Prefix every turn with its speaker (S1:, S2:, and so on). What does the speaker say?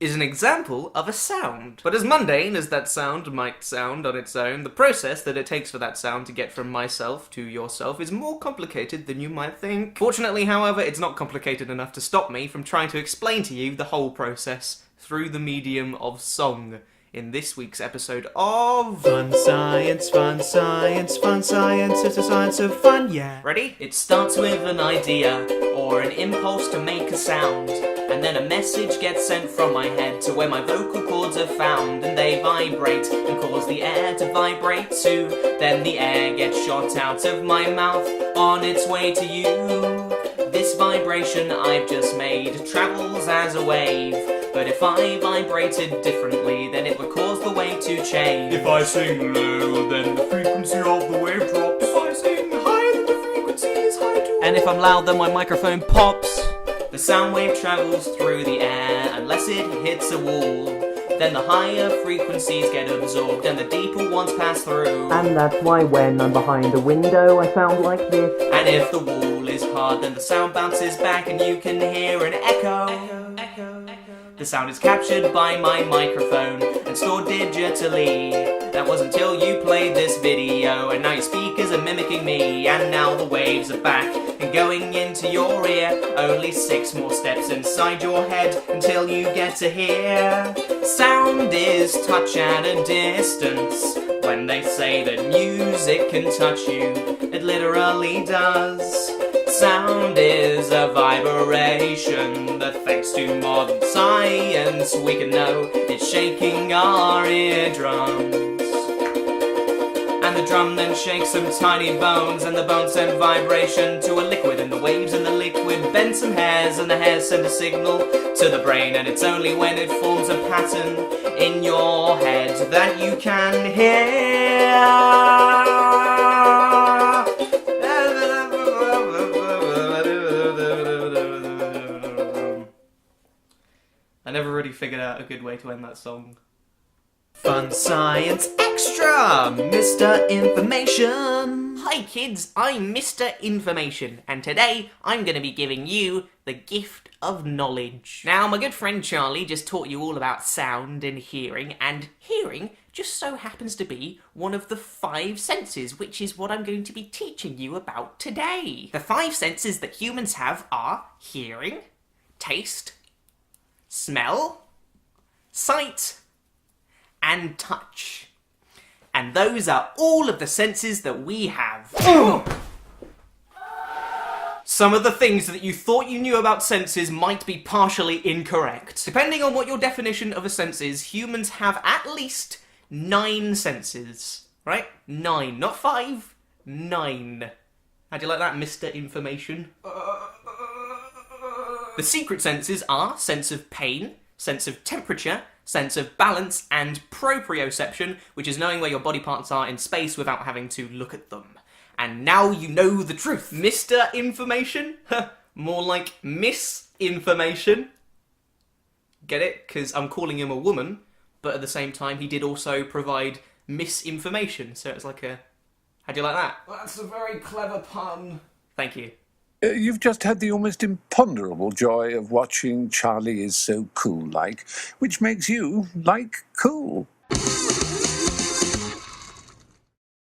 S1: is an example of a sound. But as mundane as that sound might sound on its own, the process that it takes for that sound to get from myself to yourself is more complicated than you might think. Fortunately, however, it's not complicated enough to stop me from trying to explain to you the whole process through the medium of song in this week's episode of Fun Science, Fun Science, Fun Science, it's a science of fun, yeah. Ready? It starts with an idea or an impulse to make a sound, and then a message gets sent from my head to where my vocal cords are found, and they vibrate and cause the air to vibrate too. Then the air gets shot out of my mouth on its way to you. This vibration I've just made travels as a wave. But if I vibrated differently, then it would cause the wave to change. If I sing low, then the frequency of the wave drops. If I sing high, then the frequency is high too. And if I'm loud, then my microphone pops. The sound wave travels through the air unless it hits a wall. Then the higher frequencies get absorbed and the deeper ones pass through.
S2: And that's why when I'm behind a window I sound like this.
S1: And if the wall is hard, then the sound bounces back and you can hear an echo. The sound is captured by my microphone and stored digitally. That was until you played this video, and now your speakers are mimicking me. And now the waves are back and going into your ear. Only 6 more steps inside your head until you get to hear. Sound is touch at a distance. When they say that music can touch you, it literally does. Sound is a vibration that, thanks to modern science, we can know it's shaking our eardrums. And the drum then shakes some tiny bones, and the bones send vibration to a liquid, and the waves in the liquid bend some hairs, and the hairs send a signal to the brain, and it's only when it forms a pattern in your head that you can hear. I never really figured out a good way to end that song. Fun Science Extra! Mr. Information! Hi kids, I'm Mr. Information, and today I'm going to be giving you the gift of knowledge. Now, my good friend Charlie just taught you all about sound and hearing just so happens to be one of the 5 senses, which is what I'm going to be teaching you about today. The 5 senses that humans have are hearing, taste, smell, sight, and touch. And those are all of the senses that we have. Some of the things that you thought you knew about senses might be partially incorrect. Depending on what your definition of a sense is, humans have at least 9 senses. Right? 9, not 5, 9. How do you like that, Mr. Information? The secret senses are sense of pain, sense of temperature, sense of balance, and proprioception, which is knowing where your body parts are in space without having to look at them. And now you know the truth. Mr. Information? More like misinformation. Get it? Because I'm calling him a woman, but at the same time he did also provide misinformation. So it's like a... How do you like that?
S3: That's a very clever pun.
S1: Thank you.
S4: You've just had the almost imponderable joy of watching Charlie Is So Cool Like, which makes you like cool.